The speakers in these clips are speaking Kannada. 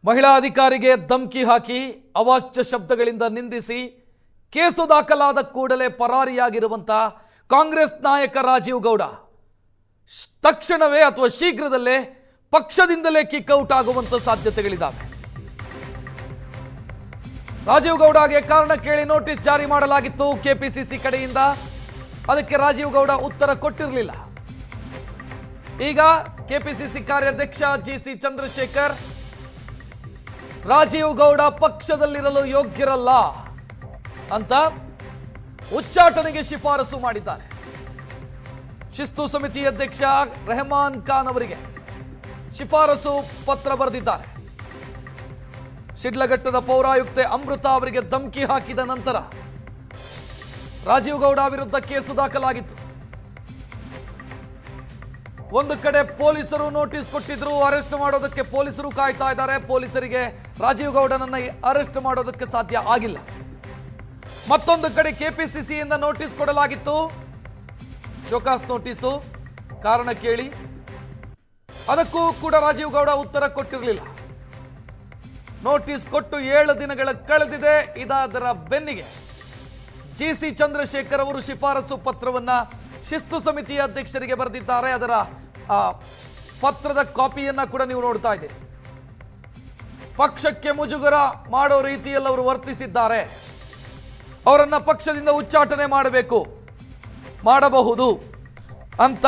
ಮಹಿಳಾ ಅಧಿಕಾರಿಗೆ ಧಮಕಿ ಹಾಕಿ ಅವಾಚ್ಯ ಶಬ್ದಗಳಿಂದ ನಿಂದಿಸಿ ಕೇಸು ದಾಖಲಾದ ಕೂಡಲೇ ಪರಾರಿಯಾಗಿರುವಂತ ಕಾಂಗ್ರೆಸ್ ನಾಯಕ ರಾಜೀವ್ ಗೌಡ ತಕ್ಷಣವೇ ಅಥವಾ ಶೀಘ್ರದಲ್ಲೇ ಪಕ್ಷದಿಂದಲೇ ಕಿಕ್ಔಟ್ ಆಗುವಂತ ಸಾಧ್ಯತೆಗಳಿದ್ದಾವೆ. ರಾಜೀವ್ ಗೌಡಗೆ ಕಾರಣ ಕೇಳಿ ನೋಟಿಸ್ ಜಾರಿ ಮಾಡಲಾಗಿತ್ತು ಕೆಪಿಸಿಸಿ ಕಡೆಯಿಂದ. ಅದಕ್ಕೆ ರಾಜೀವ್ ಗೌಡ ಉತ್ತರ ಕೊಟ್ಟಿರಲಿಲ್ಲ. ಈಗ ಕೆಪಿಸಿಸಿ ಕಾರ್ಯಾಧ್ಯಕ್ಷ ಜಿಸಿ ಚಂದ್ರಶೇಖರ್ ರಾಜೀವ್ ಗೌಡ ಪಕ್ಷದಲ್ಲಿರಲು ಯೋಗ್ಯರಲ್ಲ ಅಂತ ಉಚ್ಚಾಟನೆಗೆ ಶಿಫಾರಸು ಮಾಡಿದ್ದಾರೆ. ಶಿಸ್ತು ಸಮಿತಿ ಅಧ್ಯಕ್ಷ ರೆಹಮಾನ್ ಖಾನ್ ಅವರಿಗೆ ಶಿಫಾರಸು ಪತ್ರ ಬರೆದಿದ್ದಾರೆ. ಶಿಡ್ಲಘಟ್ಟದ ಪೌರಾಯುಕ್ತೆ ಅಮೃತ ಅವರಿಗೆ ಧಮಕಿ ಹಾಕಿದ ನಂತರ ರಾಜೀವ್ ಗೌಡ ವಿರುದ್ಧ ಕೇಸು ದಾಖಲಾಗಿತ್ತು. ಒಂದು ಕಡೆ ಪೊಲೀಸರು ನೋಟಿಸ್ ಕೊಟ್ಟಿದ್ರು, ಅರೆಸ್ಟ್ ಮಾಡೋದಕ್ಕೆ ಪೊಲೀಸರು ಕಾಯ್ತಾ ಇದ್ದಾರೆ. ಪೊಲೀಸರಿಗೆ ರಾಜೀವ್ ಗೌಡನನ್ನ ಅರೆಸ್ಟ್ ಮಾಡೋದಕ್ಕೆ ಸಾಧ್ಯ ಆಗಿಲ್ಲ. ಮತ್ತೊಂದು ಕಡೆ ಕೆಪಿಸಿಸಿಯಿಂದ ನೋಟಿಸ್ ಕೊಡಲಾಗಿತ್ತು, ಶೋಕಾಸ್ ನೋಟಿಸು, ಕಾರಣ ಕೇಳಿ. ಅದಕ್ಕೂ ಕೂಡ ರಾಜೀವ್ ಗೌಡ ಉತ್ತರ ಕೊಟ್ಟಿರಲಿಲ್ಲ. ನೋಟಿಸ್ ಕೊಟ್ಟು 7 ದಿನಗಳ ಕಳೆದಿದೆ. ಇದರ ಬೆನ್ನಿಗೆ ಜಿಸಿ ಚಂದ್ರಶೇಖರ್ ಅವರು ಶಿಫಾರಸು ಪತ್ರವನ್ನ ಶಿಸ್ತು ಸಮಿತಿಯ ಅಧ್ಯಕ್ಷರಿಗೆ ಬರೆದಿದ್ದಾರೆ. ಅದರ ಪತ್ರದ ಕಾಪಿಯನ್ನ ಕೂಡ ನೀವು ನೋಡ್ತಾ ಇದ್ದೀರಿ. ಪಕ್ಷಕ್ಕೆ ಮುಜುಗರ ಮಾಡೋ ರೀತಿಯಲ್ಲಿ ಅವರು ವರ್ತಿಸಿದ್ದಾರೆ. ಅವರನ್ನ ಪಕ್ಷದಿಂದ ಉಚ್ಚಾಟನೆ ಮಾಡಬಹುದು ಅಂತ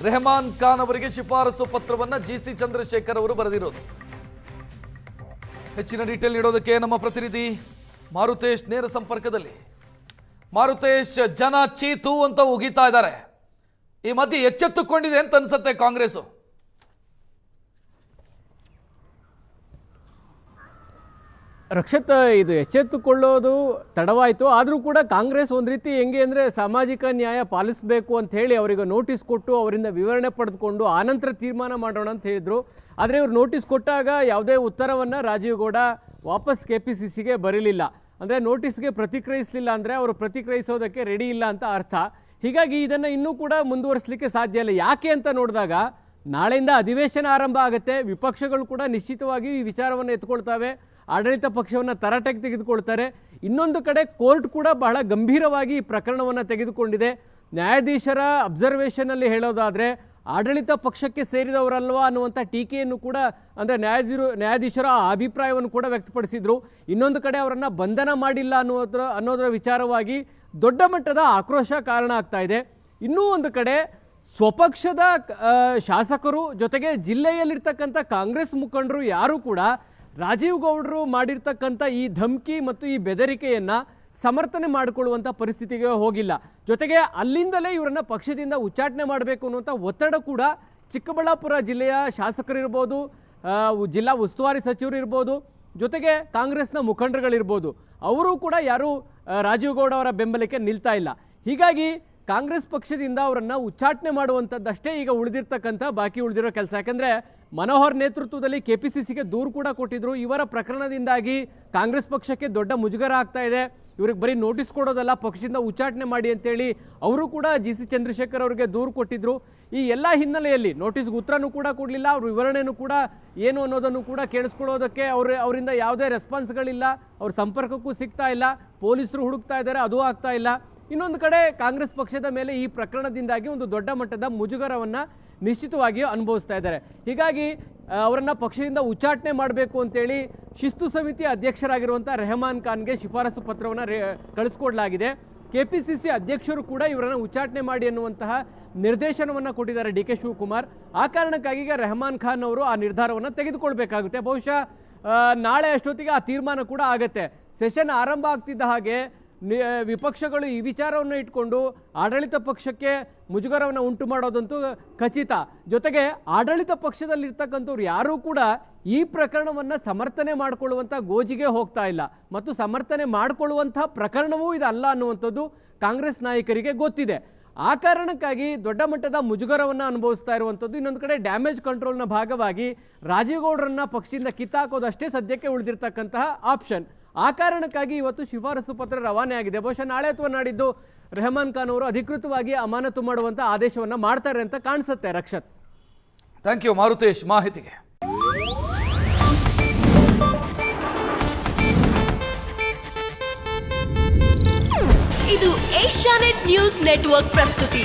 ರೆಹಮಾನ್ ಖಾನ್ ಅವರಿಗೆ ಶಿಫಾರಸು ಪತ್ರವನ್ನ ಜಿಸಿ ಚಂದ್ರಶೇಖರ್ ಅವರು ಬರೆದಿರೋದು. ಹೆಚ್ಚಿನ ಡೀಟೇಲ್ ನೀಡೋದಕ್ಕೆ ನಮ್ಮ ಪ್ರತಿನಿಧಿ ಮಾರುತೇಶ್ ನೇರ ಸಂಪರ್ಕದಲ್ಲಿ. ಮಾರುತೇಶ್, ಜನ ಚೀತು ಅಂತ ಉಗಿತಾ ಇದ್ದಾರೆ. ಈ ಮಧ್ಯೆ ಎಚ್ಚೆತ್ತುಕೊಂಡಿದೆ ಅಂತ ಅನ್ಸುತ್ತೆ ಕಾಂಗ್ರೆಸ್. ರಕ್ಷತ್, ಇದು ಎಚ್ಚೆತ್ತುಕೊಳ್ಳೋದು ತಡವಾಯಿತು. ಆದರೂ ಕೂಡ ಕಾಂಗ್ರೆಸ್ ಒಂದು ರೀತಿ ಹೆಂಗೆ ಅಂದರೆ ಸಾಮಾಜಿಕ ನ್ಯಾಯ ಪಾಲಿಸಬೇಕು ಅಂತ ಹೇಳಿ ಅವರಿಗೆ ನೋಟಿಸ್ ಕೊಟ್ಟು ಅವರಿಂದ ವಿವರಣೆ ಪಡೆದುಕೊಂಡು ಆನಂತರ ತೀರ್ಮಾನ ಮಾಡೋಣ ಅಂತ ಹೇಳಿದ್ರು. ಆದರೆ ಇವರು ನೋಟಿಸ್ ಕೊಟ್ಟಾಗ ಯಾವುದೇ ಉತ್ತರವನ್ನು ರಾಜೀವ್ ಗೌಡ ವಾಪಸ್ ಕೆಪಿಸಿಸಿಗೆ ಬರಲಿಲ್ಲ. ಅಂದರೆ ನೋಟಿಸ್ಗೆ ಪ್ರತಿಕ್ರಿಯಿಸಲಿಲ್ಲ ಅಂದರೆ ಅವರು ಪ್ರತಿಕ್ರಿಯಿಸೋದಕ್ಕೆ ರೆಡಿ ಇಲ್ಲ ಅಂತ ಅರ್ಥ. ಹೀಗಾಗಿ ಇದನ್ನು ಇನ್ನೂ ಕೂಡ ಮುಂದುವರಿಸಲಿಕ್ಕೆ ಸಾಧ್ಯ ಇಲ್ಲ. ಯಾಕೆ ಅಂತ ನೋಡಿದಾಗ ನಾಳೆಯಿಂದ ಅಧಿವೇಶನ ಆರಂಭ ಆಗುತ್ತೆ. ವಿಪಕ್ಷಗಳು ಕೂಡ ನಿಶ್ಚಿತವಾಗಿ ಈ ವಿಚಾರವನ್ನು ಎತ್ಕೊಳ್ತವೆ. ಆಡಳಿತ ಪಕ್ಷವನ್ನು ತರಾಟೆಗೆ ತೆಗೆದುಕೊಳ್ತಾರೆ. ಇನ್ನೊಂದು ಕಡೆ ಕೋರ್ಟ್ ಕೂಡ ಬಹಳ ಗಂಭೀರವಾಗಿ ಈ ಪ್ರಕರಣವನ್ನು ತೆಗೆದುಕೊಂಡಿದೆ. ನ್ಯಾಯಾಧೀಶರ ಅಬ್ಸರ್ವೇಷನಲ್ಲಿ ಹೇಳೋದಾದರೆ ಆಡಳಿತ ಪಕ್ಷಕ್ಕೆ ಸೇರಿದವರಲ್ವಾ ಅನ್ನುವಂಥ ಟೀಕೆಯನ್ನು ಕೂಡ ಅಂದರೆ ನ್ಯಾಯಾಧೀಶರ ಅಭಿಪ್ರಾಯವನ್ನು ಕೂಡ ವ್ಯಕ್ತಪಡಿಸಿದರು. ಇನ್ನೊಂದು ಕಡೆ ಅವರನ್ನು ಬಂಧನ ಮಾಡಿಲ್ಲ ಅನ್ನೋದರ ವಿಚಾರವಾಗಿ ದೊಡ್ಡ ಮಟ್ಟದ ಆಕ್ರೋಶ ಕಾರಣ ಆಗ್ತಾ ಇದೆ. ಇನ್ನೂ ಒಂದು ಕಡೆ ಸ್ವಪಕ್ಷದ ಶಾಸಕರು ಜೊತೆಗೆ ಜಿಲ್ಲೆಯಲ್ಲಿರ್ತಕ್ಕಂಥ ಕಾಂಗ್ರೆಸ್ ಮುಖಂಡರು ಯಾರೂ ಕೂಡ ರಾಜೀವ್ ಗೌಡರು ಮಾಡಿರ್ತಕ್ಕಂಥ ಈ ಧಮಕಿ ಮತ್ತು ಈ ಬೆದರಿಕೆಯನ್ನು ಸಮರ್ಥನೆ ಮಾಡಿಕೊಳ್ಳುವಂಥ ಪರಿಸ್ಥಿತಿಗೆ ಹೋಗಿಲ್ಲ. ಜೊತೆಗೆ ಅಲ್ಲಿಂದಲೇ ಇವರನ್ನು ಪಕ್ಷದಿಂದ ಉಚ್ಚಾಟನೆ ಮಾಡಬೇಕು ಅನ್ನುವಂಥ ಒತ್ತಡ ಕೂಡ ಚಿಕ್ಕಬಳ್ಳಾಪುರ ಜಿಲ್ಲೆಯ ಶಾಸಕರಿರ್ಬೋದು, ಜಿಲ್ಲಾ ಉಸ್ತುವಾರಿ ಸಚಿವರು ಇರ್ಬೋದು, ಜೊತೆಗೆ ಕಾಂಗ್ರೆಸ್ನ ಮುಖಂಡರುಗಳಿರ್ಬೋದು, ಅವರು ಕೂಡ ಯಾರೂ ರಾಜೀವ್ ಗೌಡ ಅವರ ಬೆಂಬಲಕ್ಕೆ ನಿಲ್ತಾ ಇಲ್ಲ. ಹೀಗಾಗಿ ಕಾಂಗ್ರೆಸ್ ಪಕ್ಷದಿಂದ ಅವರನ್ನು ಉಚ್ಚಾಟನೆ ಮಾಡುವಂಥದ್ದಷ್ಟೇ ಈಗ ಬಾಕಿ ಉಳಿದಿರೋ ಕೆಲಸ. ಯಾಕಂದರೆ ಮನೋಹರ್ ನೇತೃತ್ವದಲ್ಲಿ ಕೆಪಿಸಿಸಿಗೆ ದೂರು ಕೂಡ ಕೊಟ್ಟಿದ್ರು. ಇವರ ಪ್ರಕರಣದಿಂದಾಗಿ ಕಾಂಗ್ರೆಸ್ ಪಕ್ಷಕ್ಕೆ ದೊಡ್ಡ ಮುಜುಗರ ಆಗ್ತಾ ಇದೆ. ಇವ್ರಿಗೆ ಬರೀ ನೋಟಿಸ್ ಕೊಡೋದಲ್ಲ, ಪಕ್ಷದಿಂದ ಉಚ್ಚಾಟನೆ ಮಾಡಿ ಅಂತೇಳಿ ಅವರು ಕೂಡ ಜಿಸಿ ಚಂದ್ರಶೇಖರ್ ಅವರಿಗೆ ದೂರು ಕೊಟ್ಟಿದ್ರು. ಈ ಎಲ್ಲ ಹಿನ್ನೆಲೆಯಲ್ಲಿ ನೋಟಿಸ್ಗೆ ಉತ್ತರನೂ ಕೂಡ ಕೊಡಲಿಲ್ಲ. ಅವ್ರ ವಿವರಣೆಯೂ ಕೂಡ ಏನು ಅನ್ನೋದನ್ನು ಕೂಡ ಕೇಳಿಸ್ಕೊಳ್ಳೋದಕ್ಕೆ ಅವರಿಂದ ಯಾವುದೇ ರೆಸ್ಪಾನ್ಸ್ಗಳಿಲ್ಲ. ಅವ್ರ ಸಂಪರ್ಕಕ್ಕೂ ಸಿಗ್ತಾ ಇಲ್ಲ. ಪೊಲೀಸರು ಹುಡುಕ್ತಾ ಇದ್ದಾರೆ, ಅದೂ ಆಗ್ತಾ ಇಲ್ಲ. ಇನ್ನೊಂದು ಕಡೆ ಕಾಂಗ್ರೆಸ್ ಪಕ್ಷದ ಮೇಲೆ ಈ ಪ್ರಕರಣದಿಂದಾಗಿ ಒಂದು ದೊಡ್ಡ ಮಟ್ಟದ ಮುಜುಗರವನ್ನು ನಿಶ್ಚಿತವಾಗಿಯೂ ಅನುಭವಿಸ್ತಾ ಇದ್ದಾರೆ. ಹೀಗಾಗಿ ಅವರನ್ನು ಪಕ್ಷದಿಂದ ಉಚ್ಚಾಟನೆ ಮಾಡಬೇಕು ಅಂತೇಳಿ ಶಿಸ್ತು ಸಮಿತಿ ಅಧ್ಯಕ್ಷರಾಗಿರುವಂಥ ರೆಹಮಾನ್ ಖಾನ್ಗೆ ಶಿಫಾರಸು ಪತ್ರವನ್ನು ಕಳಿಸ್ಕೊಡ್ಲಾಗಿದೆ. ಕೆಪಿಸಿಸಿ ಅಧ್ಯಕ್ಷರು ಕೂಡ ಇವರನ್ನು ಉಚ್ಚಾಟನೆ ಮಾಡಿ ಅನ್ನುವಂತಹ ನಿರ್ದೇಶನವನ್ನು ಕೊಟ್ಟಿದ್ದಾರೆ ಡಿ ಕೆ ಶಿವಕುಮಾರ್. ಆ ಕಾರಣಕ್ಕಾಗಿ ಈಗ ರೆಹಮಾನ್ ಖಾನ್ ಅವರು ಆ ನಿರ್ಧಾರವನ್ನು ತೆಗೆದುಕೊಳ್ಬೇಕಾಗುತ್ತೆ. ಬಹುಶಃ ನಾಳೆ ಅಷ್ಟೊತ್ತಿಗೆ ಆ ತೀರ್ಮಾನ ಕೂಡ ಆಗುತ್ತೆ. ಸೆಷನ್ ಆರಂಭ ಆಗ್ತಿದ್ದ ಹಾಗೆ ವಿಪಕ್ಷಗಳು ಈ ವಿಚಾರವನ್ನು ಇಟ್ಕೊಂಡು ಆಡಳಿತ ಪಕ್ಷಕ್ಕೆ ಮುಜುಗರವನ್ನು ಉಂಟು ಮಾಡೋದಂತೂ ಖಚಿತ. ಜೊತೆಗೆ ಆಡಳಿತ ಪಕ್ಷದಲ್ಲಿರ್ತಕ್ಕಂಥವ್ರು ಯಾರೂ ಕೂಡ ಈ ಪ್ರಕರಣವನ್ನು ಸಮರ್ಥನೆ ಮಾಡಿಕೊಳ್ಳುವಂಥ ಗೋಜಿಗೆ ಹೋಗ್ತಾ ಇಲ್ಲ ಮತ್ತು ಸಮರ್ಥನೆ ಮಾಡಿಕೊಳ್ಳುವಂಥ ಪ್ರಕರಣವೂ ಇದಲ್ಲ ಅನ್ನುವಂಥದ್ದು ಕಾಂಗ್ರೆಸ್ ನಾಯಕರಿಗೆ ಗೊತ್ತಿದೆ. ಆ ಕಾರಣಕ್ಕಾಗಿ ದೊಡ್ಡ ಮಟ್ಟದ ಮುಜುಗರವನ್ನು ಅನುಭವಿಸ್ತಾ ಇರುವಂಥದ್ದು. ಇನ್ನೊಂದು ಕಡೆ ಡ್ಯಾಮೇಜ್ ಕಂಟ್ರೋಲ್ನ ಭಾಗವಾಗಿ ರಾಜೀವ್ ಗೌಡರನ್ನ ಪಕ್ಷದಿಂದ ಕಿತ್ತಾಕೋದಷ್ಟೇ ಸದ್ಯಕ್ಕೆ ಉಳಿದಿರ್ತಕ್ಕಂತಹ ಆಪ್ಷನ್. ಆ ಕಾರಣಕ್ಕಾಗಿ ಇವತ್ತು ಶಿಫಾರಸು ಪತ್ರ ರವಾನೆ ಆಗಿದೆ. ಬಹುಶಃ ನಾಳೆ ಅಥವಾ ನಾಡಿದ್ದು ರೆಹಮಾನ್ ಖಾನ್ ಅವರು ಅಧಿಕೃತವಾಗಿ ಅಮಾನತು ಮಾಡುವಂಥ ಆದೇಶವನ್ನು ಮಾಡ್ತಾರೆ ಅಂತ ಕಾಣಿಸುತ್ತೆ. ರಕ್ಷತ್, ಥ್ಯಾಂಕ್ ಯು ಮಾರುತೇಶ್ ಮಾಹಿತಿಗೆ. ಇದು ಏಷ್ಯಾನೆಟ್ ನ್ಯೂಸ್ ನೆಟ್ವರ್ಕ್ ಪ್ರಸ್ತುತಿ.